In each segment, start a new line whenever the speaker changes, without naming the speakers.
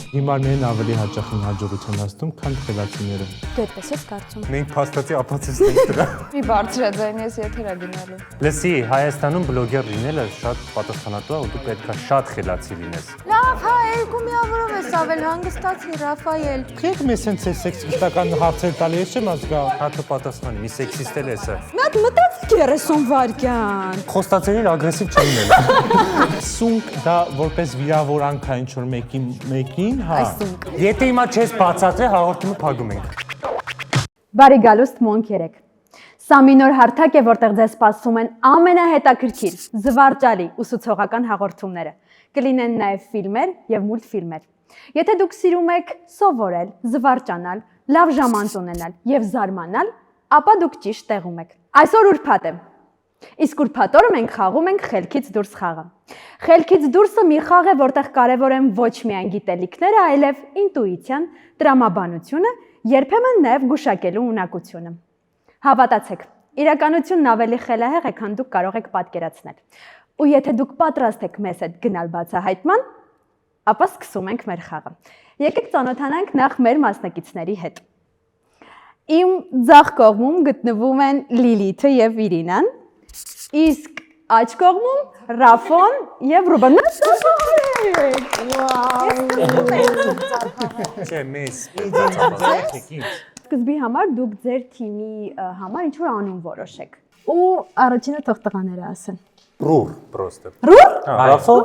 Հիմարներն ավելի հաճախ են հաջողության հասնում, քան խելացիները։
Դու այդպես ես կարծում։
Մենք փաստացի ապացույց ենք դրա։
Մի բարձրաձայն ես եթերա գնալու։
Լսի, Հայաստանում բլոգեր լինելը շատ պատասխանատու է, ու դու պետք է շատ խելացի լինես։
Լավ, հա, երկու միավորով ես ավել հանգստացի, Ռաֆայել։
Քիչ մեզ են սեքսիստական հարցեր տալի, ես չեմ ազգա։
Հատը պատասխանի, մի սեքսիստ էլ ես։
Մի հատ մտածեք 30 վայրկյան։
Խոստացել ագրեսիվ չեն լինել։
Սունկ դա որպես վիրավորանք է ինչ որ մեկին, հա։
Եթե հիմա չես բացատրել, հաղորդումը փակում ենք։
Բարի գալուստ մոնք 3։ Սա մի նոր հարթակ է, որտեղ ձեզ սպասում են ամենահետաքրքիր, զվարճալի ուսուցողական հաղորդումները։ Կլինեն նաև ֆիլմեր եւ մուլտֆիլմեր։ Եթե դուք սիրում եք սովորել, զվարճանալ, լավ ժամանց ունենալ եւ զարմանալ, ապա դուք ճիշտ տեղում եք։ Այսօր ուրբաթ է։ Իսկ ուրբաթ օրը մենք խաղում ենք խելքից դուրս խաղը։ Խելքից դուրսը մի խաղ է, որտեղ կարևոր են ոչ միայն գիտելիքները, այլև ինտուիցիան, տրամաբանությունը, երբեմն նաև գուշակելու ունակությունը։ Հավատացեք, իրականությունն ավելի խելահեղ է, քան դուք կարող եք պատկերացնել։ Ու եթե դուք պատրաստ եք մեզ հետ գնալ բացահայտման, ապա սկսում ենք մեր խաղը։ Եկեք ծանոթանանք նախ մեր մասնակիցների հետ։ Իմ ձախ կողմում գտնվում են Լիլիթը եւ Իրինան, իսկ աջ կողմում Ռաֆոն եւ Ռուբեն։
Չէ, մեզ։
Սկզբի համար դուք ձեր թիմի համար ինչ որ անուն որոշեք։ Ու առաջինը թող տղաները ասեն։
Ռուր, պրոստը։
Ռուր։
Ռաֆո,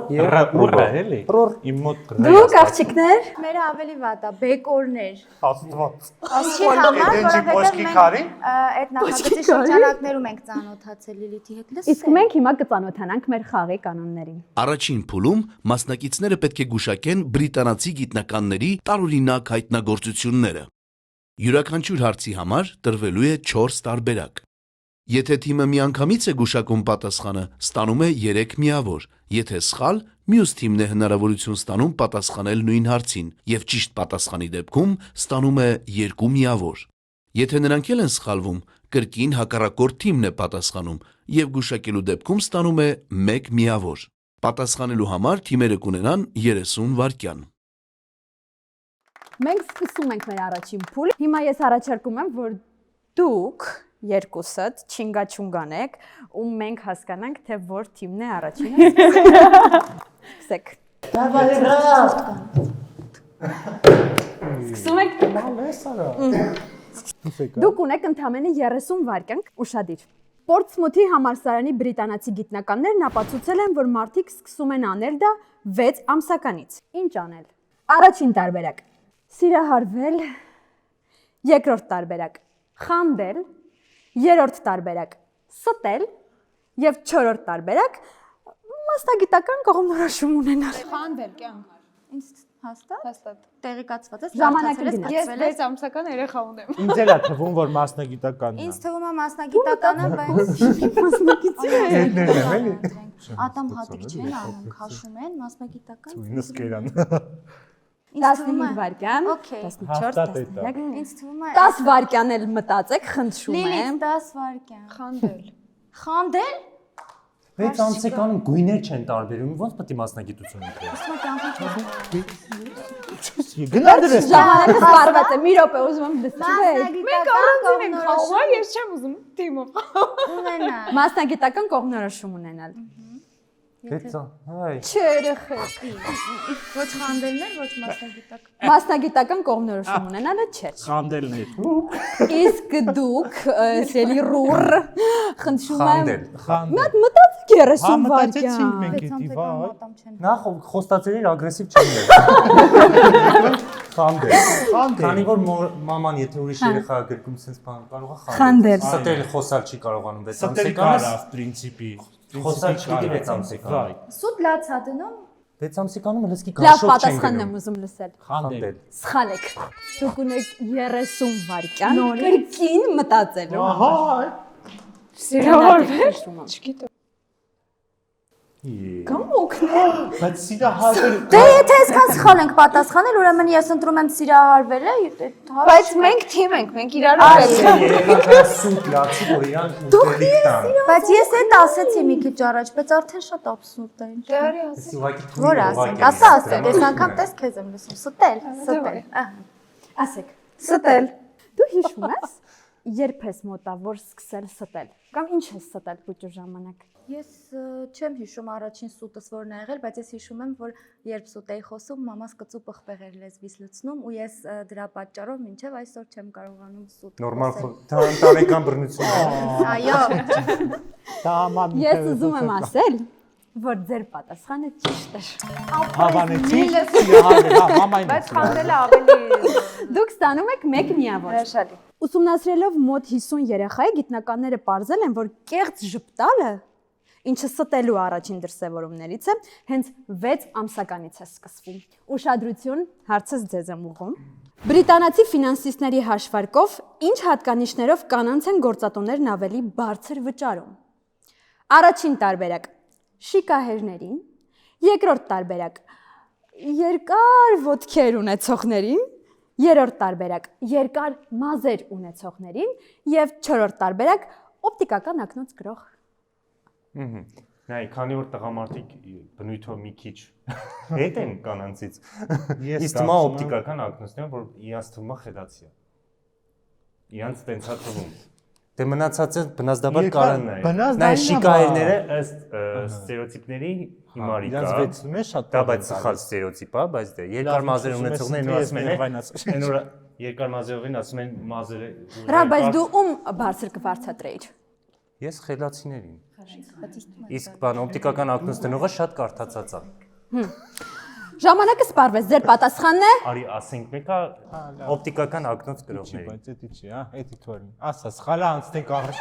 Ռուրա էլի։
Ռուր։
Իմ մոտ
Դուք աղջիկներ։
Մերը ավելի վատ է, բեկորներ։
Աստված։
Ինչի համար,
Պոշկի քարի։
այդ նախագծի շրջանակներում ենք ծանոթացել Լիլիթի հետ, լսեք։
Իսկ մենք հիմա կծանոթանանք մեր խաղի կանոններին։
Առաջին փուլում մասնակիցները պետք է գուշակեն բրիտանացի գիտնականների տարօրինակ հայտնագործությունները։ Յուրաքանչյուր հարցի համար տրվելու է 4 տարբերակ։ Եթե թիմը միանգամից է գուշակում պատասխանը, ստանում է 3 միավոր, եթե սխալ, մյուս թիմն է հնարավորություն ստանում պատասխանել նույն հարցին և ճիշտ պատասխանի դեպքում ստանում է 2 միավոր։ Եթե նրանք էլ են սխալվում, կրկին հակառակորդ թիմն է պատասխանում և գուշակելու դեպքում ստանում է 1 միավոր։ Պատասխանելու համար թիմերը կունենան 30 վայրկյան։
Մենք սկսում ենք մեր առաջին փուլը։ Հիմա ես առաջարկում եմ, որ դուք երկուսդ չինգաչունգանեք ու մենք հասկանանք, թե որ թիմն է առաջինը։ Սկսեք։ Սկսում եք։ Դուք ունեք ընդամենը 30 վայրկյան, ուշադիր։ Պորտսմութի համալսարանի բրիտանացի գիտնականներն ապացուցել են, որ մարդիկ սկսում են անել դա 6 ամսականից։ Ինչ անել։ Առաջին տարբերակ՝ սիրահարվել, երկրորդ տարբերակ՝ խանդել, երրորդ տարբերակ՝ ստել եւ չորրորդ տարբերակ՝ մասնագիտական կողմնորոշում ունենալ։
Խանդել կյանք։ Ինձ հաստատ։ Տեղեկացված ես,
Ժամանակը
ես
գնաց։
ես 6 ամսական երեխա ունեմ։
ինձ էլ է թվում, որ մասնագիտականն է։
Ինձ թվում է մասնագիտականը, բայց
Հետներն եմ էլի։
ատամ հատիկ չեն անում, քաշում են մասնագիտական։
Ինձ կերան։
15 վայրկյան,
Okay.
14, 13։
Ինձ թվում է
10 վայրկյան էլ մտածեք, խնդրում
Լիլիթ
եմ։
10 վայրկյան։
Խանդել։
Խանդել։
6 ամսեկանում գույներ չեն տարբերում, ոնց պետք է մասնագիտություն ունենա։
Իսկ կյանքում
Գնա դրես։
Ժամանակը սպառված է, մի րոպե ուզում եմ լսվեք։
Մենք առանձին ենք խաղում, ես չեմ ուզում թիմով։
ունենա։
Մասնագիտական կողմնորոշում ունենալ։
Գեցա, հայ։
Չերեխեք։
Ոչ խանդելներ, ոչ մասնագիտական։
Մասնագիտական կողմնորոշում ունենալը չէ։
Խանդելն է։
Իսկ դուք, սելի ռուր, խնդրում եմ։
Խանդել։
Մի հատ մտածեք 30
Հա, մտածեցինք
վայրկյան։
մենք
6
էդի
ամսական
վայ։
ատամ չեն։
Նախ խոստացել ագրեսիվ չեն եղել։ Խանդել։ Քանի որ մաման եթե ուրիշ երեխա գրկում sense բան կարող է
Խանդել։
Ստել խոսալ չի կարողանում 6
Ստել
ամսեկանից։
կարավ պրինցիպի։
Խոսալ չի 6 ամսեկան։
Սուտ լացա դնում։
6 ամսեկանում լսկի
Լավ
գաշով չեն
պատասխանն եմ
գնում։
ուզում լսել։
Խանդել։
Սխալ եք։ Դուք ունեք 30 վայրկյան կրկին մտածելու։
Ահա։
Սիրահարվել։ Չգիտեմ։
Կամ օգնել։
Բայց սիրահարվել։
Դե եթե այսքան սխալ ենք պատասխանել, ուրեմն ես ընտրում եմ սիրահարվելը,
Բայց մենք թիմ ենք, մենք իրար
Երեխաները սուտ լացի, որ իրան ուտելիք տան։
բայց ես այդ ասեցի մի քիչ առաջ, բայց արդեն շատ աբսուրդ է ինչ։
Դարի ասի։
Ես ուղղակի
Որ ասենք, ասա, այս անգամ տես քեզ եմ լսում, ստել։
Ասեք,
Ստել։
դու հիշում ես, երբ ես մոտավոր սկսել ստել, կամ ինչ ես ստել փոճու ժամանակ։
Ես չեմ հիշում առաջին սուտս որն ա եղել, բայց ես հիշում եմ, որ երբ սուտ էի խոսում, մամաս կծու պղպեղ էր լեզվից լցնում ու ես դրա պատճառով մինչև այսօր չեմ կարողանում սուտ
նորմալ դա ընտանեկան բռնություն է։
Այո,
Դա մամի։
Ես ուզում եմ ասել, որ ձեր պատասխանը ճիշտ էր։
Հավանեցի։ Սիրահարվել, հա, մամային։
Բայց խանդելը ավելի
Դուք ստանում եք 1 միավոր։
հրաշալի։
Ուսումնասիրելով մոտ 50 երեխայի գիտնականները ողջել են, որ կեղծ ժպտալը, ինչը ստելու առաջին դրսևորումներից է, հենց 6 ամսականից է սկսվում։ Ուշադրություն, հարցս ձեզ եմ ուղղում։ Բրիտանացի ֆինանսիստների հաշվարկով ինչ հատկանիշներով կանանց են գործատուներն ավելի բարձր վճարում։ Առաջին տարբերակ՝ շիկահերներին, երկրորդ տարբերակ՝ երկար ոտքեր ունեցողներին, երրորդ տարբերակ՝ երկար մազեր ունեցողներին եւ չորրորդ տարբերակ՝ օպտիկական ակնոց գրող։
Նայ, քանի որ տղամարդիկ բնույթով մի քիչ հետ են կանանցից։ Ես թվում է օպտիկական ակնոցները, որ իրանց թվում է խելացի է։ Իրանց տենցա թվում։ Դե մնացածը բնազդաբար կարան նայ։ Նայ, շիկահերները ըստ ստերեոտիպների հիմարի կա։
Իրանց վեցնում է շատ։
Դա բայց սխալ ստերեոտիպ է, բայց դե երկար մազեր ունեցողներն ասում են, այն որ երկար մազերին ասում են մազերը։
Հրա, բայց դու ում բարձր կվարձատրեիր։
Ես խելացիներին։ Իսկ բան օպտիկական ակնոց դնողը շատ կարդացած է։
Ժամանակը սպառվեց, ձեր պատասխանն է։
Արի ասենք մեկը օպտիկական ակնոց գրողների։
Բայց էդի չի, հա, էդի թորին։ Ասա, սխալը անցնենք առաջ։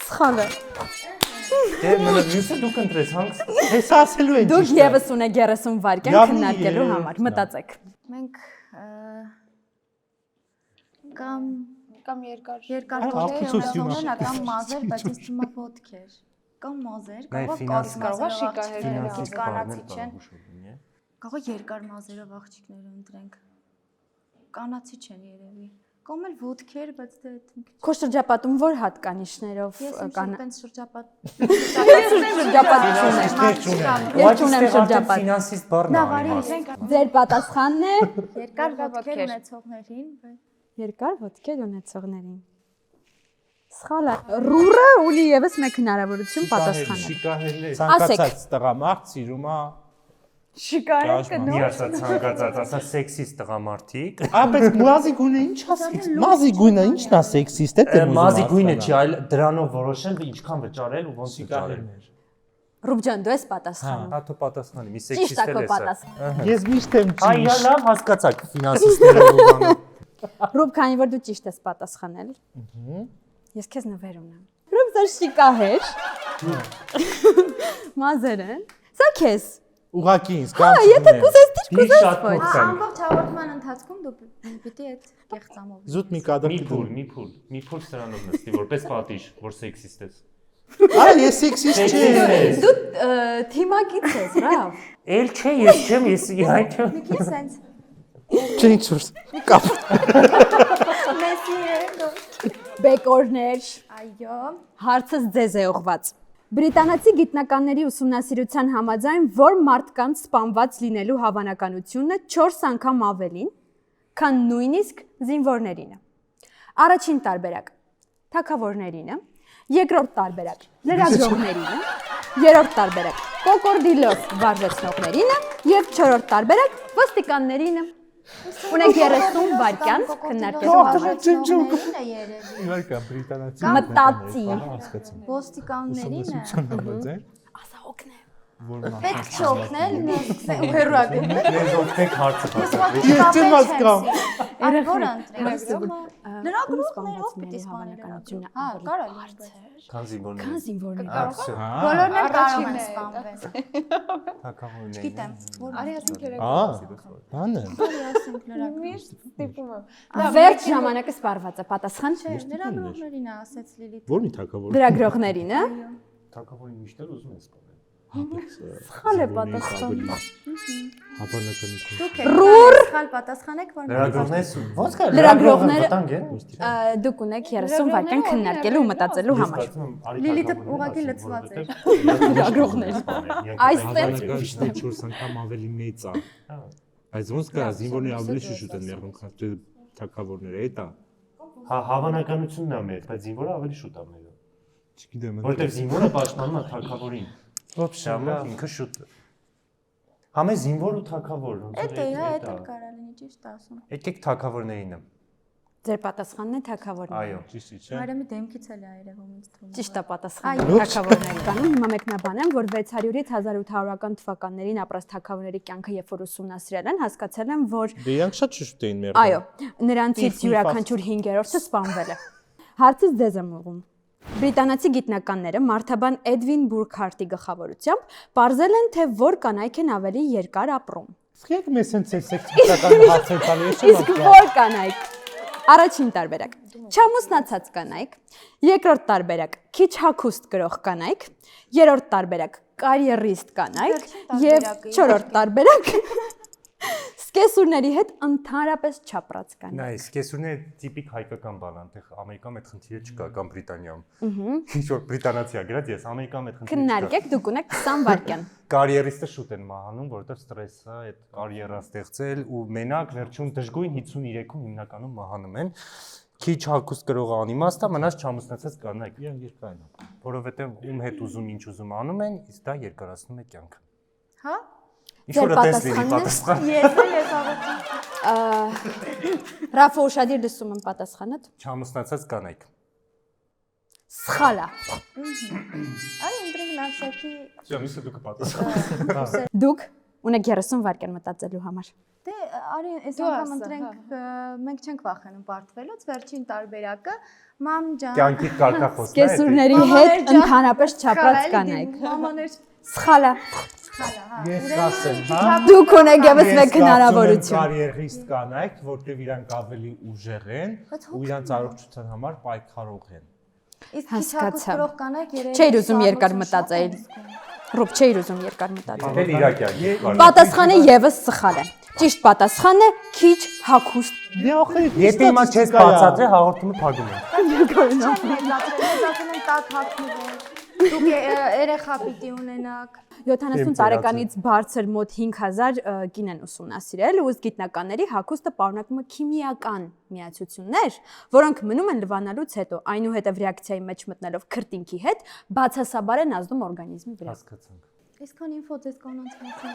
Սխալ է։
Դե մնացածը դուք ընտրես հանգիստ։
Ես ասելու եմ
Դուք
ճիշտ։
եւս ունեք 30 վայրկյան
Լավ,
քննարկելու
երեք,
համար,
լավ։
մտածեք։
մենք կամ
երկար
երկար
Ապացույց
ոտքեր կամ մազեր, բայց ես թվում է ոտքեր կամ մազեր,
կարողա շիկահերները
քիչ կանացի չեն։ Կարող է երկար մազերով աղջիկները ընտրենք։ Կանացի չեն երևի։ Կամ էլ ոտքեր, բայց դե այդ մի քիչ։
Քո շրջապատում որ հատկանիշներով
Ես
կան։
ինքս շրջապատ։
Ես չունեմ շրջապատ։
Ֆինանսիստ բառն
Լավ,
է։
արի,
Ձեր պատասխանն է
երկար ոտքեր ունեցողներին,
երկար ոտքեր ունեցողներին։ Սխալ է։ Ռուրը ունի եւս մեկ հնարավորություն պատասխանել։
Շիկահերներ։ Ցանկացած տղամարդ սիրում է։
Շիկահերը
Մի ասա ցանկացած, ասա սեքսիստ տղամարդիկ։
Բայց մազի գույնը ի՞նչ է։ Մազի գույնը ի՞նչն է սեքսիստ է դեռ։
Մազի գույնը չի, այլ դրանով որոշել ինչքան վճարել ու ոնց վճարել։
Ռուբջան, դու ես պատասխանում։
Հա, դու պատասխանի, մի
Ճիշտ է
սեքսիստ
քո
է սա։
պատասխանը։
Ես միշտ եմ
Այ
ճիշտ։
լավ հասկացաք ֆինանսիստները ուրանը։
Ռուբ, քանի որ դու ճիշտ ես պատասխանել։ Ես քեզ նվեր ունեմ։ Ռուբ, դա շիկահեր։ Մազերը։ Սա քեզ։
Ուղակի ինձ
Հա,
կամ
եթե կուզես դիր
Մի
կուզես
շատ
ոչ։
փոքր։
ամբողջ հաղորդման ընթացքում դու պիտի այդ կեղծամով։
զուտ մի կադր
Մի փուլ սրանով նստի, որպես պատիժ, որ սեքսիստ ես։
Այ ես սեքսիստ չեմ։
Դու թիմակից ես, բրավ։
Էլ չէ, ես չեմ, ես իրանք չեմ։
Մի քիչ սենց
Չէ, չուրս։ Կապ։
մեսի է։
Բեկորներ։
Այո։
Հարցս ձեզ է ուղղված։ Բրիտանացի գիտնականների ուսումնասիրության համաձայն, որ մարդկանց սպանված լինելու հավանականությունը 4 անգամ ավելին, քան նույնիսկ զինվորներինը։ Առաջին տարբերակ՝ թագավորներինը, երկրորդ տարբերակ՝ լրագրողներինը, երրորդ տարբերակ՝ կոկորդիլոս վարժեցնողներինը եւ չորրորդ տարբերակ՝ ոստիկաններինը։ Ունեք 30 վայրկյան քննարկելու համար։
Իվարկա բրիտանացի։
Մտածի։
Ոստիկաններին է։
Ասա օգնեմ։
Պետք չի օգնել, հերրագում։
Ես օգնեք հարցը հասկացա։
Ես չեմ հասկանում։
Այլ որ ընտրենք։ Լրագրողներով պիտի
հավանականությունը
Հա, կարա
բարձր։
Քան զինվորներ։
Քան զինվորներ։
Բոլորն էլ կարող են
Առաջինն է։
սպանվել։
Թակավորներ։
Գիտեմ, որ
Արի ասենք երեք։
Բանը։
ասենք լրագրող։
Միշտ ստիպում եմ։
Վերջ ժամանակը սպառված է, պատասխան չէ։
Լրագրողներին է ասեց Լիլիթ։
Ո՞ր մի թակավոր։
Լրագրողներին, հա։
Թակավորին միշտ էլ ուզում ես սպանել։
Սխալ է պատասխանը։
Հավանականություն։
Դուք
Ռուր։
եք սխալ պատասխանեք, որ
Լրագրողներս ո՞նց կա
Լրագրողները-
վտանգ է։
Դուք ունեք 30 վայրկյան քննարկելու ու մտածելու համար։
Լիլիթը ուղղակի լցված էր։
Լրագրողներ։ Այստեղ-
Հավանականությունը 4 անգամ ավելի մեծ է։ Բայց ոնց կա զինվորները ավելի շուշուտ են եղնում, քան թե թակավորները, էտա։
Հա, հավանականությունն է մեծ, բայց զինվորը ավելի շուտ է մերը։
Չգիտեմ,
Որտեվ զինվորը պաշտպանում է թակավորին։
Вообще,
Դա ինքը շուտ է։ Համե զինվոր ու թակավոր, ոնց
Էդ է, հա, էդ էլ կարա լինի ճիշտ ասում։
Եկեք թակավորներինը։
Ձեր պատասխանն է թակավորները։
Այո։
ճիշտ չէ։
Մարեմի դեմքից էլ է երևում ինձ թվում։
Ճիշտ է պատասխանը թակավորների կանում։ Հիմա մեկնաբանեմ, որ 600-ից 1800-ական թվականներին ապրած թակավորների կյանքը երբ որ ուսումնասիրել են, հասկացել են, որ
դե իրանք շատ շուտ էին մերժում։
այո, նրանցից յուրաքանչյուր 5-րդը սպանվել է։ Հարցից ձեզ եմ ուղղում։ Բրիտանացի գիտնականները մարդաբան Էդվին Բուրքհարտի գլխավորությամբ պարզել են, թե որ կանայք են ավելի երկար ապրում։
Սկսեք մեզ հենց սեքսիստական հարցեր տալու ես
Իսկ որ կանայք։ Առաջին տարբերակ՝ չամուսնացած կանայք, երկրորդ տարբերակ՝ քիչ հագուստ կրող կանայք, երրորդ տարբերակ՝ կարիերիստ կանայք եւ չորրորդ տարբերակ՝ սկեսուրների հետ ընդհանրապես չապրած կանայք։
Նայ, սկեսուրները տիպիկ հայկական բան են, այդտեղ Ամերիկայում այդ խնդիրը չկա կամ Բրիտանիայում։ Ինչ որ բրիտանացի է գրած, ես Ամերիկայում այդ խնդիրը չկա։
Քննարկեք, դուք ունեք 20 վայրկյան։
Կարիերիստը շուտ են մահանում, որովհետև ստրես է, այդ կարիերա ստեղծել ու մենակ վերջում դժգույն 53-ում հիմնականում մահանում են։ Քիչ հագուստ կրող անիմաստ է, մնաց չամուսնացած կանայք։
Երկայն է։
Որովհետև ում հետ ուզում ինչ ուզում անում են, իսկ դա երկարացնում է կյանքը։
Հա։
Ինչ որ տեսնի պատասխան։
Ես էլ ես ավարտում։
Ռաֆա ուշադիր լսում եմ պատասխանդ։
Չամուսնացած կանայք։
Սխալ է։
Այ ինտրիգ նավսակի
Ջամիսը դուք պատասխան։
Դուք ունեք 30 վայրկյան մտածելու համար։
Դե արի այս
Դու
անգամ
ասա,
ընտրենք մենք չենք վախենում պարտվելուց վերջին տարբերակը մամ ջան
Կյանքի կարգախոսն է։
Սկեսուրների հետ ընդհանրապես չապրած կանայք։
մամաներ
Սխալ է։
Ես կասեմ, հա։
Դուք ունեք եւս մեկ հնարավորություն։
Կարիերիստ կանայք, որտեղ իրանք ավելի ուժեղ են ու իրանք առողջության համար պայքարող են։
իսկ
Հասկացա։
քիչ կրող կանայք երևի
Չէիր ուզում երկար մտածել։ Ռուբ չէիր ուզում երկար մտածել։
Էլ իրա կյանքի։
Պատասխանը եւս սխալ է։ Ճիշտ պատասխանն է քիչ հագուստ։
Դե ախր
Եթե հիմա չես բացատրել, հաղորդումը փակում ենք։
մեծացել են տակ հագնվել դուք երեխա պիտի ունենաք
70 տարեկանից բարձր մոտ 5000 կին են ուսումնասիրել ու գիտնականների հագուստը պարունակում է քիմիական միացություններ, որոնք մնում են լվանալուց հետո այնուհետև ռեակցիայի մեջ մտնելով քրտինքի հետ բացասաբար են ազդում օրգանիզմի վրա։
Հասկացանք։
այսքան ինֆո ձեզ կանանց մասին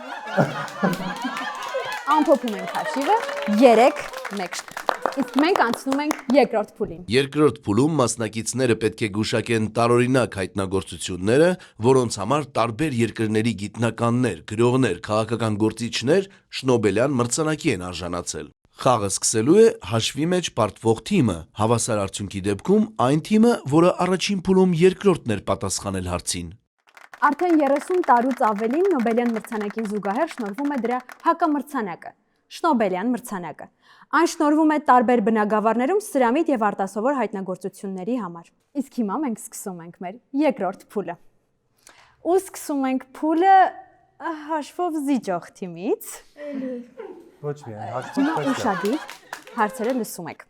Ամփոփում ենք հաշիվը 3-1։ Իսկ մենք անցնում ենք երկրորդ փուլին։
Երկրորդ փուլում մասնակիցները պետք է գուշակեն տարօրինակ հայտնագործությունները, որոնց համար տարբեր երկրների գիտնականներ, գրողներ, քաղաքական գործիչներ Շնոբելյան մրցանակի են արժանացել։ Խաղը սկսելու է հաշվի մեջ պարտվող թիմը, հավասար արդյունքի դեպքում այն թիմը, որը առաջին փուլում երկրորդն էր պատասխանել հարցին։
Արդեն 30 տարուց ավելին Նոբելյան մրցանակին զուգահեռ շնորհվում է դրա հակամրցանակը՝ Շնոբելյան մրցանակը։ Այն շնորհվում է տարբեր բնագավառներում սրամիտ եւ արտասովոր հայտնագործությունների համար։ Իսկ հիմա մենք սկսում ենք մեր երկրորդ փուլը։ Ու սկսում ենք փուլը հաշվով զիջող թիմից։
Ոչ միայն հաշվով
Ուշադիր հարցերը լսում եք։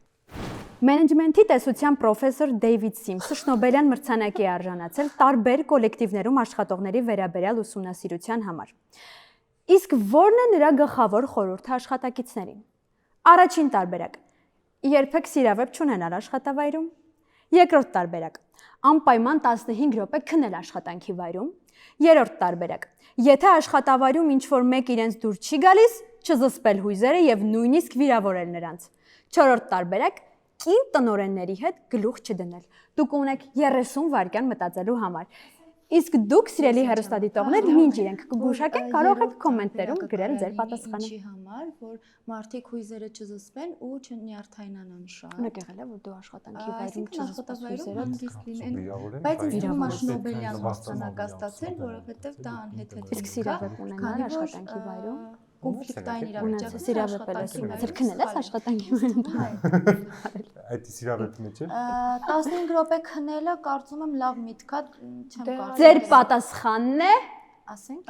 Մենեջմենթի տեսության պրոֆեսոր Դեյվիդ Սիմսը Շնոբելյան մրցանակի է արժանացել տարբեր կոլեկտիվներում աշխատողների վերաբերյալ ուսումնասիրության համար։ Իսկ ո՞րն է նրա գլխավոր խորհուրդը աշխատակիցներին։ Առաջին տարբերակ՝ երբեք սիրավեպ չունենալ աշխատավայրում։ Երկրորդ տարբերակ՝ անպայման 15 րոպե քնել աշխատանքի վայրում։ Երրորդ տարբերակ՝ եթե աշխատավայրում ինչ-որ մեկ իրենց դուր չի գալիս, չզսպել հույզերը եւ նույնիսկ վիրավորել նրանց։ Չորրորդ տարբերակ՝ կին տնօրենների հետ գլուխ չդնել։ Դուք ունեք 30 վայրկյան մտածելու համար։ Իսկ դուք, սիրելի հեռուստադիտողներ, ինչ իրենք կգուշակեն, կարող եք կոմենտներում գրել ձեր պատասխանը։
Ինչի համար, որ մարդիկ հույզերը չզսպեն ու չնյարդայնանան շատ։
Ունեք եղել է, որ դու աշխատանքի վայրում չզսպես
աշխատավայրում
հույզերը։
հանգիստ լինեն, բայց ինձ թվում է Շնոբելյան մրցանակ ստացել, որովհետև դա անհեթեթ։
Իսկ սիրավեպ ունենալ աշխատանքի վայրում։
Կոնֆլիկտային
Ունեցել
իրավիճակներ
սիրավեպ էլ
աշխատանքի վայրում։ Այդ սիրավեպի մեջ է։ 15
Այդ սիրավեպ ունենալ աշխատանքի վայրում։
րոպե քնելը կարծում եմ լավ միտք է, չեմ կարծում։
Ձեր պատասխանն է
ասենք։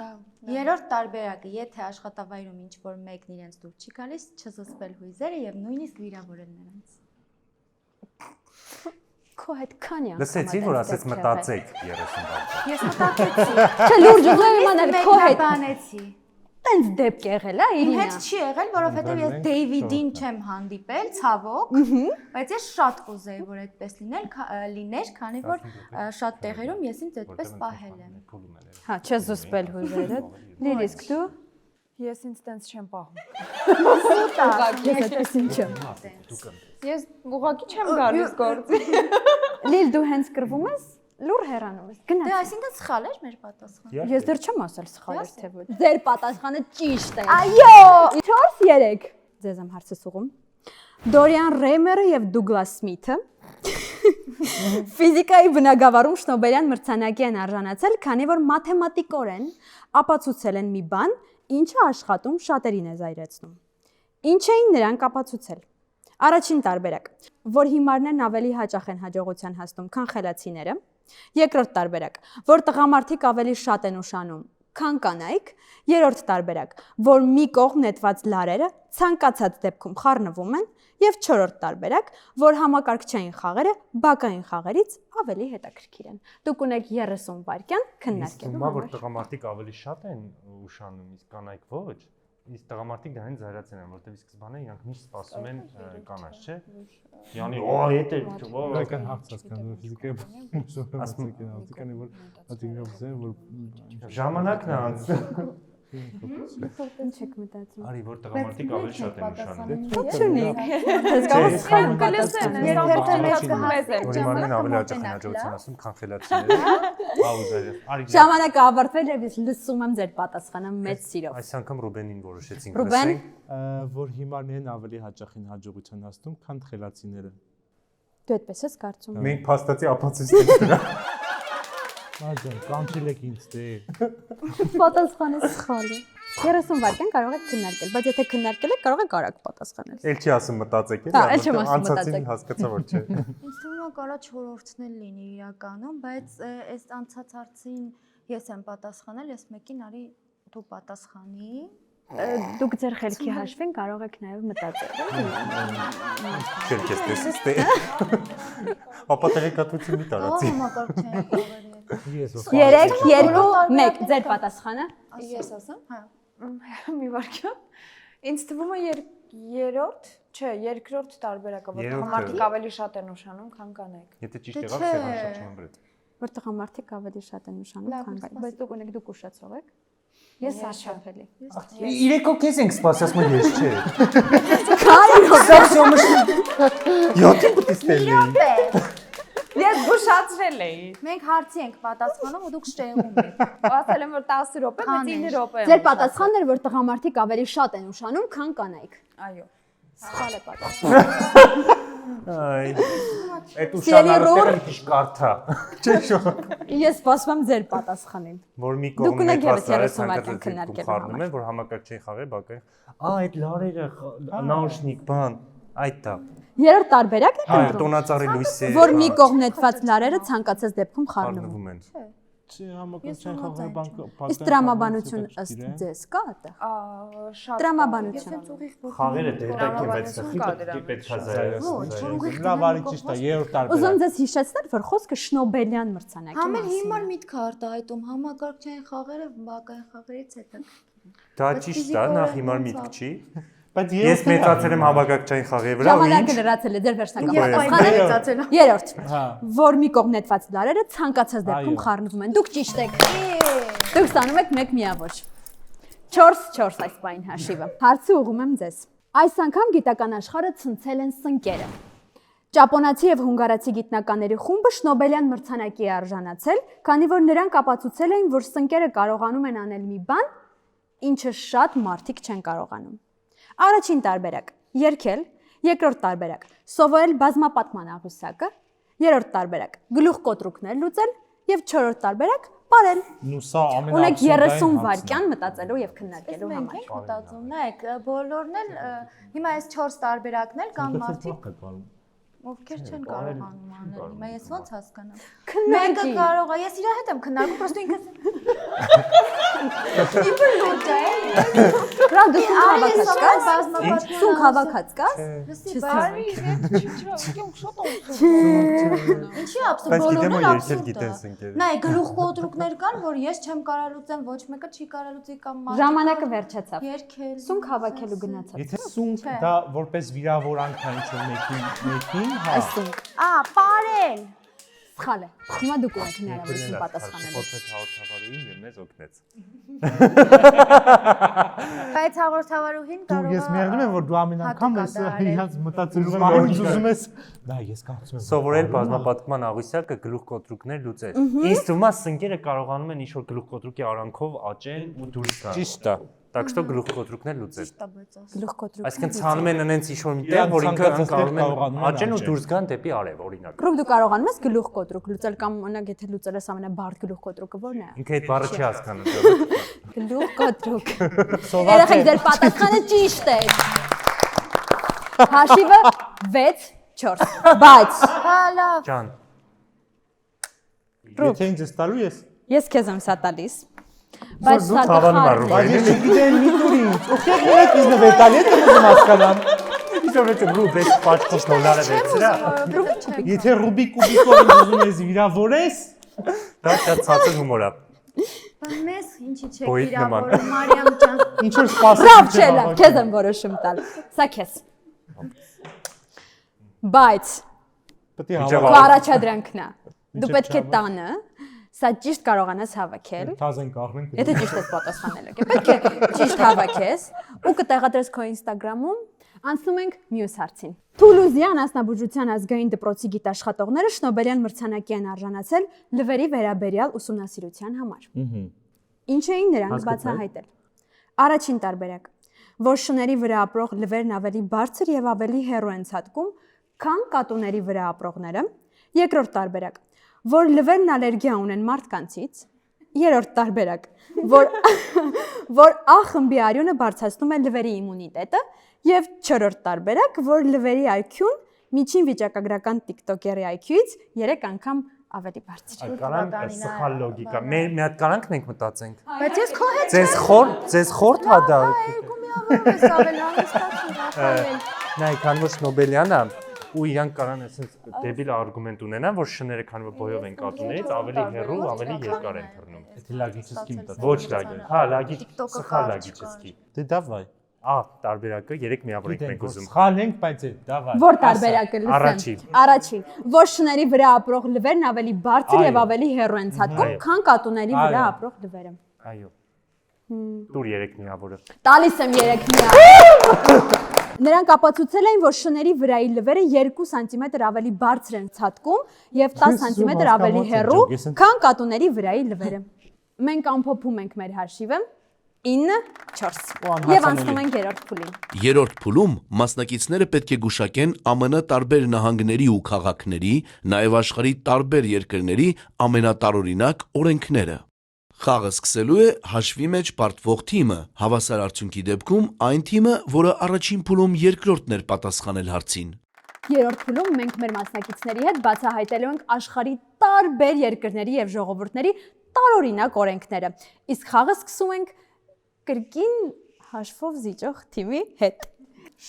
Երրորդ տարբերակը, եթե աշխատավայրում ինչ որ մեկն իրենց դուր չի գալիս, չզսպել հույզերը եւ նույնիսկ վիրավորել նրանց։
Քո հետ քանի անգամ։
Լսեցի, որ ասեց մտածեք 30 տարի։
Ես մտածեցի։
Չէ, լուրջ ուզում եմ իմանալ քո հետ
բանեցի։
տենց դեպք եղել է,
Իմ
Իրինա։
հետ չի եղել, որովհետեւ ես Դեյվիդին չեմ հանդիպել, ցավոք, բայց ես շատ կուզեի, որ այդպես լիներ, քանի որ շատ տեղերում ես ինձ այդպես պահել եմ։
Հա, չես զսպել հույզերը։ Լիլիսկ դու։
Ես ինձ տենց չեմ պահում։
Ես այդպես ինչ եմ։
Ես ուղղակի չեմ գալիս գործի։
Լիլ դու հենց կրվում ես, լուր հեռանում ես։
Դե
Գնաց։
այսինքն սխալ էր մեր պատասխանը։
Ես դեռ չեմ ասել սխալ էր թե ոչ։ Ձեր պատասխանը ճիշտ է։
Այո։
4-3։ Ձեզ եմ հարցս ուղում։ Դորիան Ռեմերը եւ Դուգլաս Սմիթը ֆիզիկայի բնագավառում Շնոբելյան մրցանակի են արժանացել, քանի որ մաթեմատիկորեն ապացուցել են մի բան, ինչը աշխատում շատերին է զայրացնում։ Ինչ էին նրանք ապացուցել։ Առաջին տարբերակ, որ հիմարներն ավելի հաճախ են հաջողության հասնում, քան խելացիները։ Երկրորդ տարբերակ, որ տղամարդիկ ավելի շատ են ուշանում, քան կանայք։ Երրորդ տարբերակ, որ մի կողմ նետված լարերը ցանկացած դեպքում խառնվում են, եւ չորրորդ տարբերակ, որ համակարգչային խաղերը բակային խաղերից ավելի հետաքրքիր են։ Դուք ունեք 30 վայրկյան քննարկելու
Հիմա որ
համար։
տղամարդիկ ավելի շատ են ուշանում, իսկ կանայք ոչ, իսկ տղամարդիկ դրանից զայրացել են, որտեղ սկզբանե իրանք միշտ սպասում են կանաչ, չէ։ Յանի, օ, եթե
Բական հարց հասկանում ֆիզիկայի ասում որ ատինգապսեն որ
ժամանակն է անցել։
Ինչ եք մտածում։
Արի որ տղամարդիկ ավելի շատ են ուշանում։
Չունի։ Ես կարող եմ սխալ
կլսեն,
Որ իմանեն ավելի հաճախ են հաջողության ասում, քան խելացիները։ Աուզերը։ Արի
Ժամանակը ավարտվել է, ես լսում եմ ձեր պատասխանը մեծ սիրով։
այս անգամ Ռուբենին որոշեցինք
Ռուբեն,
որ հիմարներն ավելի հաճախ են հաջողության հասնում, քան խելացիները։
դու այդպես ես կարծում։
Մենք փաստացի ապացույց ենք դրա։
Մազան, կանչելեք ինձ դե։
Պատասխանը սխալ է։ 30 վայրկյան կարող եք քննարկել, բայց եթե քննարկել եք, կարող եք արագ պատասխանել։
Էլ չի ասում մտածեք,
Հա, էլ չեմ ասում
անցածին
մտածեք։
հասկացա որ չէ։
Ինձ թվում է կարա 4-րդն էլ լինի իրականում, բայց այս անցած հարցին ես եմ պատասխանել, ես մեկին արի դու պատասխանի։
Դուք ձեր խելքի հաշվին կարող եք նաև մտածել։
Չէ, ես տեսես դե։ Ապա տեղեկատվություն մի տարածի։
Համակարգչային խաղերի հետ։
Ես
3, 2, 1, ձեր պատասխանը։
Ես ասեմ։
Հա։
Մի վարքյան։ Ինձ թվում է երրորդ, չէ, երկրորդ տարբերակը, որ տղամարդիկ ավելի շատ են ուշանում, քան կանայք։
Եթե ճիշտ եղավ, սեղան շրջան վրա։
Որ տղամարդիկ ավելի շատ են ուշանում, քան կանայք, բայց դուք ունեք դուք ուշացող եք։ Ես արշավելի։
Իրեկո քեզ ենք սպասի, ասում եմ ես չէ։
Քանի
Սա всё մշտ։ Յոթի պտիստելի։
Ես զուշացրել էի։
Մենք հարցի ենք պատասխանում ու դուք շեղում եք։
Ասել եմ որ 10 րոպե, բայց 9 րոպե։
ձեր պատասխանն էր, որ տղամարդիկ ավելի շատ են ուշանում, քան կանայք։
Այո։
Սխալ է պատասխանը։
Այ։ Այդ ուշանալը քիչ կարթա։ Չէ՞ շո։
Ես սպասում եմ ձեր պատասխանին։
Որ մի
Դուք
կողմ
ունեք
նետված
ևս 30
ցանկացած
վայրկյան քննարկելու
խառնում են, որ համակարգչային խաղեր բակային։ Այդ լարերը, նաուշնիկ, բան, այդ դա։
Երրորդ տարբերակ է
Այո,
ընտրում,
տոնածառի լույսեր։
որ մի կողմ նետված լարերը ցանկացած դեպքում խառնվում։
խառնվում են։
Չէ, համակարգչային խաղը բանկը։
Իսկ տրամաբանություն ըստ ձեզ կա այդտեղ։
Շատ
Տրամաբանություն։
Խաղերը դերտակ են, բայց սխի պետք է զայրացնել։
Լավ, արի ճիշտ է, երրորդ
Ուզում
տարբերակ։
ձեզ հիշեցնել, որ խոսքը Շնոբելյան մրցանակի
Համել
մասին
հիմար
է։
միտք արտահայտում համակարգչային խաղերը բակային խաղերից հետո։
Դա ճիշտ է, նախ հիմար միտք չի։
Բայց
Ես մեծացել եմ հավաքակչային խաղերի վրա ու
Ժամանակը
ինչ։
լրացել է ձեր վերջնական
Դուք
պատասխանը։
Մեծացել եմ։
Երրորդ,
Հա։
որ մի կողմ նետված լարերը ցանկացած դեպքում
Այո։
խառնվում են։ Դուք ճիշտ եք։ Դուք ստանում եք 1 միավոր։ 4-4 այս բային հաշիվը։ Հարցը ուղում եմ ձեզ։ Այս անգամ գիտական աշխարհը ցնցել են սնկերը։ Ճապոնացի եւ հունգարացի գիտնականների խումբը Շնոբելյան մրցանակի է արժանացել, քանի որ նրանք ապացուցել էին, որ սնկերը կարողանում են անել մի բան, ինչը շատ մարդիկ չեն կարողանում։ Առաջին տարբերակ՝ երգել, երկրորդ տարբերակ՝ սովորել բազմապատման աղյուսակը, երրորդ տարբերակ՝ գլուխ կոտրուկներ լուծել եւ չորրորդ տարբերակ՝ պարել։
Նու սա
Ունեք 30
ամենաաբսուրդային
վայրկյան մտածելու եւ քննարկելու
Մենք
համար։
ենք մտածում, նայեք, բոլորն էլ հիմա այս 4 տարբերակն էլ կան մարդիկ։ Ովքեր չեն կարողանում անել։ Հիմա ես ո՞նց հասկանամ։ Մեկը
Քննարկի։
կարող է, ես իր հետ եմ քննարկում, պրոստո ինքս։ Իբր լոճ է։
Ռամ դու սունկ հավաքած կաս։
բազմապատկան։
Սունկ հավաքած կաս։
Բարի,
Ինչի աբսուրդ
Բայց գիտեմ,
բոլորն
որ
աբսուրդ
երկել գիտես ընկեր։
Նայ գլուխ կոտրուկներ կան, որ ես չեմ կարող լուծեմ, ոչ մեկը չի կարող լուծի կամ մարդը
Ժամանակը վերջացավ։
երկել։
Սունկ հավաքելու գնացած։
Եթե սունկ դա որպես վիրավորանքային ինչ-որ մեկին, հա։
Այս սունկ։
Պարել։
Սխալ է։ Հիմա դուք ունեք հնարավորություն պատասխանելու։
Խոսեց հաղորդավարուին եւ մեզ օգնեց։
Բայց հաղորդավարուհին
Դու
կարող է
ես մերնում եմ որ դու ամեն անգամ ես իհաց մտածում
Ուզում
եմ
եմ,
որ
որ
ուզում ես դա ես կարծում եմ
Սովորել բազմապատկման աղյուսակը գլուխ կոտրուկներ լուծել։ Ինձ թվում է սնկերը կարողանում են ինչ-որ գլուխ կոտրուկի արանքով աճեն ու դուրս գան։
ճիշտ է
Так что գլուխ կոտրուկներ լուծել։
Գլուխ կոտրուկ։
Այսինքն ցանում են անենց ինչ-որ միտեղ, որ ինքը կարողանում են աճեն ու դուրս գան դեպի արև, օրինակ։
Ռուբ դու կարողանում ես գլուխ կոտրուկ լուծել կամ օրինակ եթե լուծել ես ամենաբարդ գլուխ կոտրուկը ո՞րն է։
Ինքը այդ բառը չի հասկանում։
Գլուխ կոտրուկ։ Երեխեք ձեր պատասխանը ճիշտ է։ Հաշիվը 6-4։ Բայց
Հա լավ։
Ջան,
Եթե ինձ ես տալու ես
ես քեզ եմ սա տալիս։ Բայց սա
ցավանում
գխարն է։
առու։
Բայց ես չգիտեմ մի տուրի օգտեք եք ինձ նվետալի եք ուզում հասկանամ
Իսկ որ դու բես պաչկոս դոլարը վերցրա։
Եթե Ռուբիկ կուբիկով ուզում ես վիրավորես
Դա շատ ցածր հումոր է։
Մեզ ինչի չեք
Բոյիդ նման։
վիրավորում Մարիամ ջան։
ինչ որ սպասես
Բրավ չելա, քեզ եմ որոշում տալ։ Սա քեզ։ Բայց
պետք է
Ինչա՞
հավաքել
քո առաջադրանքն է։ Դու պետք է տանը սա ճիշտ կարողանաս հավաքել։
թազենք առնենք
Եթե ճիշտ ես պատասխանել եք, պետք է ճիշտ հավաքես ու կտեղադրես քո Instagram-ում։ Անցնում ենք մյուս հարցին։ Թուլուզյան ասնաբուժության ազգային դպրոցի գիտաշխատողները Շնոբելյան մրցանակի են արժանացել լվերի վերաբերյալ ուսումնասիրության համար։ Ինչ էին նրանք բացահայտել։ Առաջին տարբերակ, որ շների վրա ապրող լվերն ավելի բարձր եւ ավելի հեռու են ցատկում, քան կատուների վրա ապրողները։ Երկրորդ տարբերակ, որ լվերն ալերգիա ունեն մարդկանցից։ Երրորդ տարբերակ, որ A խմբի արյունը բարձրացնում է լվերի իմունիտետը, եւ չորրորդ տարբերակ, որ լվերի IQ-ն միջին վիճակագրական TikToker-ի IQ-ից 3 անգամ ավելի բարձր է։
Կանանք սխալ լոգիկա։ Մի հատ կանանք մենք մտածենք։
Բայց ես քո հետ
Ձեզ խորթ հա դա։
ես ավել անստացում Ռաֆայել։
Նայ, քանի որ Շնոբելյան է, ու իրանք կարան այսպես դեբիլ արգումենտ ունենան, որ շները քանի որ բոյով են կատուներից, ավելի հեռու, ավելի երկար են թռնում։
Եթե լագիչեսկի մտածես
Ոչ լագի։ Հա, լագի, սխալ լագիչեսկի։
դե դավայ
Տարբերակը 3 միավորենք մենք ուզում։
սխալ ենք բայց է դավայ
Որ տարբերակը լսեմ։
Առաջին։
Առաջին, որ շների վրա ապրող լվերն ավելի բարձր եւ ավելի հեռու են ցատկում, քան կատուների վրա ապրող լվերը։
Այո։ Դուր 3 միավորը։
Տալիս եմ 3 միակ։ Նրանք ապացուցել էին, որ շների վրայի լվերը 2 սանտիմետր ավելի բարձր են ցատկում եւ 10 սանտիմետր ավելի հեռու, քան կատուների վրայի լվերը։ Մենք ամփոփում ենք մեր հաշիվը 9-4 եւ անցնում ենք երրորդ փուլին։
Երրորդ փուլում մասնակիցները պետք է գուշակեն ԱՄՆ տարբեր նահանգների ու քաղաքների, նաև աշխարհի տարբեր երկրների ամենատարօրինակ օրենքները։ Խաղը սկսելու է հաշվի մեջ պարտվող թիմը, հավասար արդյունքի դեպքում այն թիմը, որը առաջին փուլում երկրորդն էր պատասխանել հարցին։
Երրորդ փուլում մենք մեր մասնակիցների հետ բացահայտելու ենք աշխարհի տարբեր երկրների եւ ժողովուրդների տարօրինակ օրենքները։ Իսկ խաղը սկսում ենք կրկին հաշվով զիջող թիմի հետ։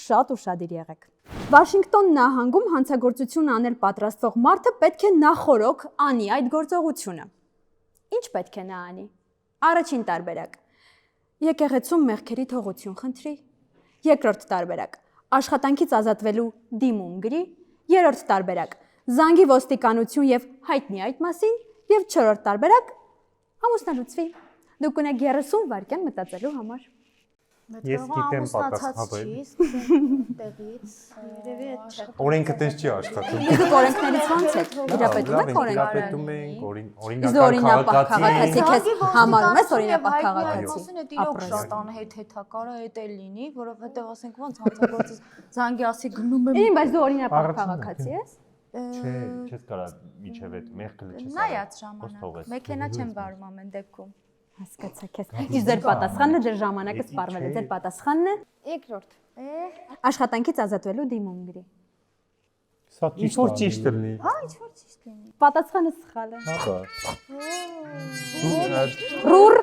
Շատ ուշադիր եղեք։ Վաշինգտոն նահանգում հանցագործություն անել պատրաստվող մարդը պետք է նախորոք անի այդ գործողությունը։ Ինչ պետք է նա անի։ Առաջին տարբերակ. եկեղեցում մեղքերի թողություն խնդրի։ Երկրորդ տարբերակ. աշխատանքից ազատվելու դիմում գրի։ Երրորդ տարբերակ. զանգի ոստիկանություն եւ հայտնի այդ մասին։ Եվ չորրորդ տարբերակ. ամուսնալուծվի։ Դուք ունեք 30 վայրկյան մտածելու համար։
Ես գիտեմ պատասխանվել։
Տեղից երևի այդ չէ։
Օրենքը տես չի աշխատում։
Դուք օրենքներից ո՞նց եք։ Իրապետում եք օրենքները։
Իրապետում ենք,
Իսկ
օրինական
օրինապահ քաղաքացի
քաղաքացի։
քեզ համարում ես օրինապահ քաղաքացի։
Մասին է իրոք շատ անհեթեթա կարա էդ էլ լինի, որովհետեւ ասենք ոնց հանցագործից զանգի ասի գնում եմ։
Ինչ, բայց դու օրինապահ քաղաքացի ես։
Չէ, չես կարա միջև այդ մեղքը չես։
Նայած ժամանակ։ Մեքենա չեմ վարում ամեն դեպքում։
Հասկացա քեզ։ Իսկ ձեր պատասխանն է, ձեր ժամանակը սպառվել է, ձեր պատասխանն է
Երկրորդ։
աշխատանքից ազատվելու դիմում գրի։
Սա
Ինչ որ ճիշտ լինի։
Հա, ինչ որ ճիշտ լինի։
Պատասխանը սխալ է։
Հա։
Ռուր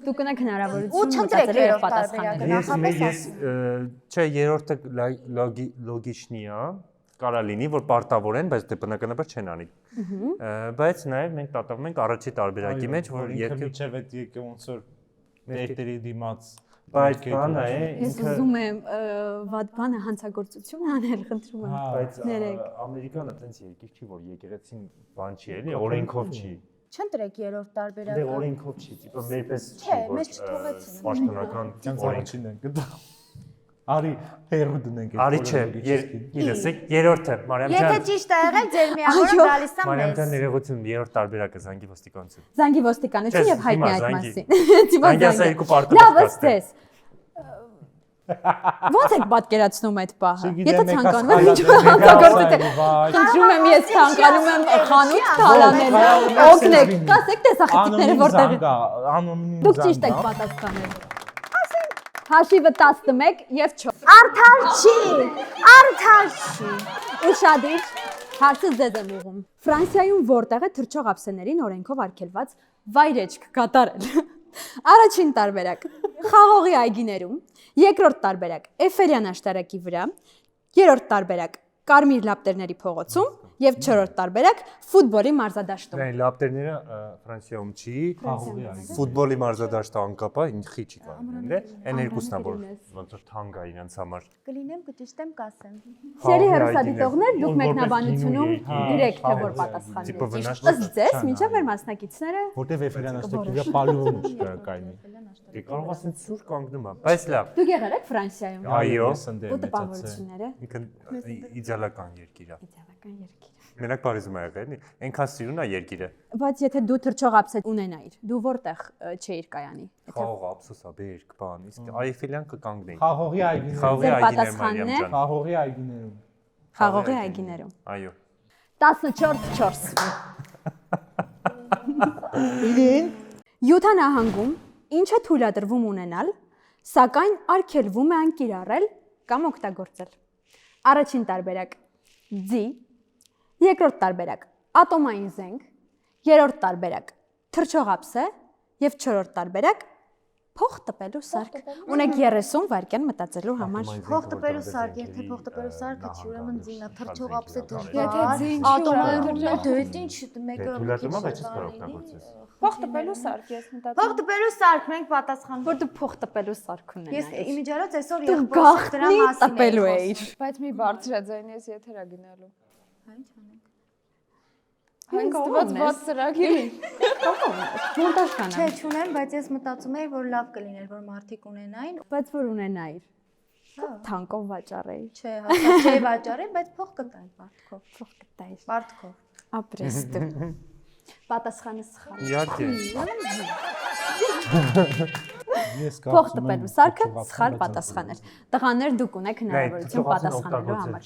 դուք ունեք
Ու
հնարավորություն
չընտրեք
մտածելու եւ
երրորդ
պատասխանել։
Ես չէ, երրորդը լոգիչնի է, կարա լինի, որ պարտավոր են, բայց դե բնականաբար չեն անի։ Բայց նաև մենք տատվում ենք առաջի տարբերակի մեջ, որ
երկու
երկու
միջև այդ եկե ոնց որ տերտերի դիմաց
բայց բանը է,
Ես ուզում եմ վատ բանը հանցագործություն անել, խնդրում եմ։
բայց
Ներեք։
ամերիկանը տենց երկիր չի, որ եկեղեցին բան չի էլի, օրենքով չի։
Չընտրեք երրորդ
Դե
տարբերակը։
օրենքով չի, տիպը մերպես
Չէ,
չի,
մեզ չթողեցին։
պաշտոնական
Ոնց
օրենք։
առաջին ենք դա։ Արի հերո դնենք։
Արի չէ, գիտեսեք, երրորդը Մարիամ
Եթե
ջան,
ճիշտ է եղել, ձեր միավորը գալիս է
Մարիամ ջան
մեզ։
ներողություն, երրորդ տարբերակը զանգի ոստիկանություն։
Զանգի ոստիկանություն եւ հայտնի այդ
Զանգի։
մասին։
Զանգի ասա երկու պարտը
Լավ
պատկաստ է։
ըստ Ոնց եք պատկերացնում այդ պահը։
Չգիտեմ,
Եթե
եկած
ցանկանում եք հանցագործություն։ Խնդրում եմ, ես ցանկանում եմ խանութ թալանել։ Օգնեք, կասեք տեսախցիկները որտեղ են։
Անոնիմ
Դուք ճիշտ եք պատասխանել։ Հաշիվը 11 եւ 4։
Արդար չի։ Արդար չի։
Ուշադիր, հարցը ձեզ եմ ուղում։ Ֆրանսիայում որտեղ է թռչող ափսեներին օրենքով արգելված վայրեջք կատարել։ Առաջին տարբերակ՝ խաղողի այգիներում, երկրորդ տարբերակ՝ Էֆերյան աշտարակի վրա, երրորդ տարբերակ՝ Կարմիր լապտերների փողոցում եւ չորրորդ տարբերակ՝ ֆուտբոլի մարզադաշտում։
Դե լապտերները Ֆրանսիայում չի, ֆուտբոլի մարզադաշտը անկապ է, ինձ չի կարող դե, այն երկուսն է որ ոնց որ թանկ է իրենց համար։
Կլինեմ կճշտեմ կասեմ։
Սերի հերոսադիտողներ, դուք մեկնաբանությունում գրեք թե որ
Տիպը
պատասխանն
վնաս
է։ Ըստ ձեզ, մինչև մեր մասնակիցները
Որտեվ Էֆերյան աշտարակի պալյուում չկա կայնի։
Դե կարող ասեն սուր կանգնում է, բայց լավ։
դուք եղել եք Ֆրանսիայում։
Այո,
Ու տպավորությունները։
ինքն իդեալական երկիր է։
Իդեալական երկիր։
Մենակ Փարիզում է եղել, այնքան սիրուն է երկիրը։
Բայց եթե դու թռչող ափսետ ունենայիր, դու որտեղ չէիր կայանի։
Խաղող ափսոսա բերք բան, իսկ Այֆելյան կկանգնեի։
Խաղողի այգիներում։
Խաղողի
Ձեր
այգիներ
պատասխանն
Մարիամ
է։
ջան։
Խաղողի այգիներում։
Խաղողի այգիներում։
Այո։
14-4։ Յուտա նահանգում ինչը թույլատրվում ունենալ, սակայն արգելվում է անկիրառել կամ օգտագործել։ Առաջին տարբերակ՝ ձի, երկրորդ տարբերակ՝ ատոմային զենք, երրորդ տարբերակ՝ թռչող ափսե եւ չորրորդ տարբերակ՝ փող տպելու սարք։ Ունեք 30 վայրկյան մտածելու համար։
Փող տպելու սարք, եթե փող տպելու սարքը չի, ուրեմն ձինա թռչող ափսե
Եթե
դժվար։
ձին չի,
Ատոմային
ուրեմն
դե ինչ մեկը
Թույլատրում է, բայց չես կարող օգտագործես։
Փող տպելու սարք ես մտածում։
Փող տպելու սարք մենք պատասխանում։
Որ դու փող տպելու սարք
Ես
ունենայիր։
իմիջիալոց այսօր
Դու
եղբորս դրա
գախնի
մասին
տպելու էիր։
Բայց մի բարձրաձայն ես եթերա գնալու։
Ինչ անենք։
Հենց տված բաց ծրագիր։
Մոնտաժ
Չէ,
կանեմ։
չունեմ, բայց ես մտածում էի, որ լավ կլիներ, որ մարդիկ ունենային։
Բայց որ ունենայիր։
Հա,
Թանկով վաճառեի։
չէ, հաստատ չէի վաճառի, բայց փող կտայի բարդքով։
Փող կտայիր։
Բարդքով։
Ապրես դու։ Պատասխանը սխալ է։
Իհարկե։
Ես
Փող տպելու սարքը սխալ պատասխան էր։ Տղաներ դուք ունեք հնարավորություն պատասխանելու համար։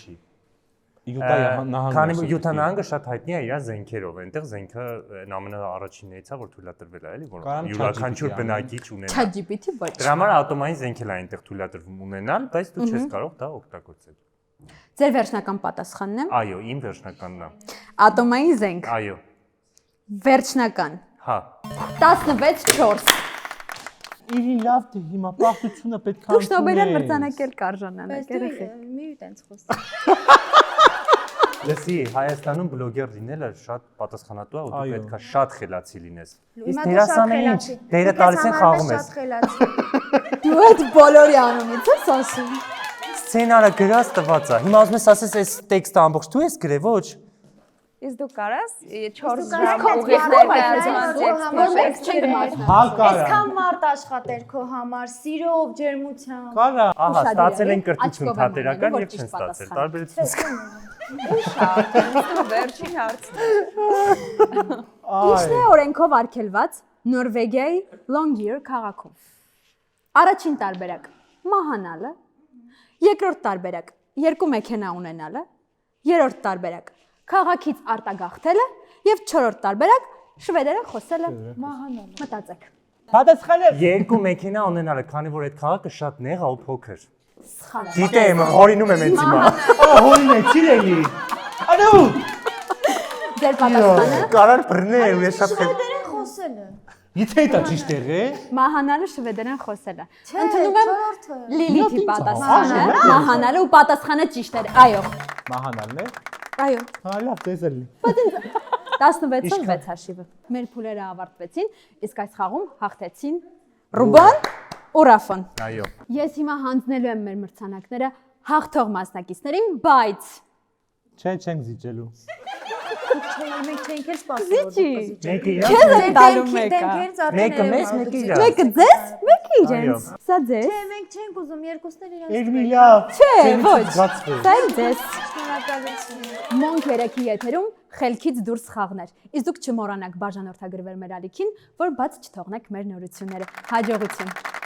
Յուտա նահանգը։
Քանի Յուտա նահանգը շատ հայտնի է իր զենքերով, այնտեղ զենքը այն ամենաառաջիններից է, որ թույլատրվել է, էլի, որ
Կարամ
յուրաքանչյուր
ChatGPT
բնակիչ ունենա։
ChatGPT ոչ։
Դրա համար ատոմային զենք էլ է այնտեղ թույլատրվում ունենալ, բայց դու չես կարող դա օգտագործել։
Ձեր վերջնական պատասխանն է
Այո, իմ վերջնականն է։
ատոմային զենք։
Այո։
Վերջնական։
Հա։
16-4։
Իրի լավ դե հիմա պարտությունը պետք է։
Դուք Նոբելյան մրցանակել կարժանանակ
Բայց դու
երեխեք։
մի տենց խոսք։
Լսի, Հայաստանում բլոգեր լինելը շատ պատասխանատու է ու դու
Այո։
պետք է շատ խելացի լինես։
Հիմա
Իսկ
դու շատ
դերասանը ինչ,
խելացի։
դերը
Դու
տալիս են
քեզ
խաղում
համարես
ես։
շատ խելացի։
Դու այդ բոլորի անունից ես ասում։
Սցենարը գրած տված է։ Հիմա ուզում ես ասես այս տեքստը ամբողջ դու ես գրել, ոչ։
Իսկ դու կարաս 4
կարաս
ժամ
քո
ուղիղ
ուղիղ
ներկայացված
համար
տեքստ
Որ մեկ չենք մասնակցել։
Հա կարա։
Այսքան մարդ աշխատեր քո համար, սիրով, ջերմությամբ։
Կարա։
Ահա,
Ուշադիր
ստացել են
եղեք,
կրթություն
աչքով եմ
թատերական
նայելու,
եւ չեն
որ
ստացել։
ճիշտ
Տարբերություն։
Վերջին հարցը։
Ինչն է օրենքով արգելված Նորվեգիայի Longyear քաղաքում։ Առաջին տարբերակ՝ մահանալը, երկրորդ տարբերակ՝ երկու մեքենա ունենալը, երրորդ տարբերակ՝ քաղաքից արտագաղթելը եւ չորրորդ տարբերակ՝ շվեդերը խոսելը։ Մահանալը։ Մտածեք։
Պատասխանը
Երկու մեքենա ունենալը, քանի որ այդ քաղաքը շատ նեղ է ու փոքր։
Սխալ է։
Գիտեմ, հորինում եմ ինձ հիմա։
հորին է, չի էլի։ Անու։
Ձեր պատասխանը
Կարար բռներ ու ես շատ խել։
Շվեդերեն խոսել է։
Եթե դա ճիշտ է։
մահանալը շվեդերեն խոսելը։
Չէ,
Ընդունում եմ
չորրորդը։
Լիլիթի պատասխանը, մահանալը ու պատասխանը ճիշտ էր։ Այո։
Մահանալն է։
Այո։
Հա, լավ, տեսել։
16-ով 6 հաշիվը։ Մեր փուլերը ավարտվեցին, իսկ այս խաղում հաղթեցին Ռուբոն ու Ռաֆոն։
Այո։
Ես հիմա հանձնելու եմ մեր մրցանակները հաղթող մասնակիցներին, բայց
Չէ, չենք զիջելու։
Մենք չենք էլ սպասում։
Մեկը իրար։
քեզ եմ տալու մեկը։
Մեկը մեզ, մեկը իրար։
Մեկը ձեզ, մեկը իրենց։ Սա ձեզ։
Չէ, մենք չենք ուզում երկուսներ իրենց։
Էրմիլիա։
Չէ, ոչ։
Զգացվել։
Սա էլ ձեզ։
Շնորհակալություն։
Monk 3-ի եթերում խելքից դուրս խաղներ։ Իսկ դուք չմոռանաք բաժանորդագրվել մեր ալիքին, որ բաց չթողնեք մեր նորությունները։ Հաջողություն։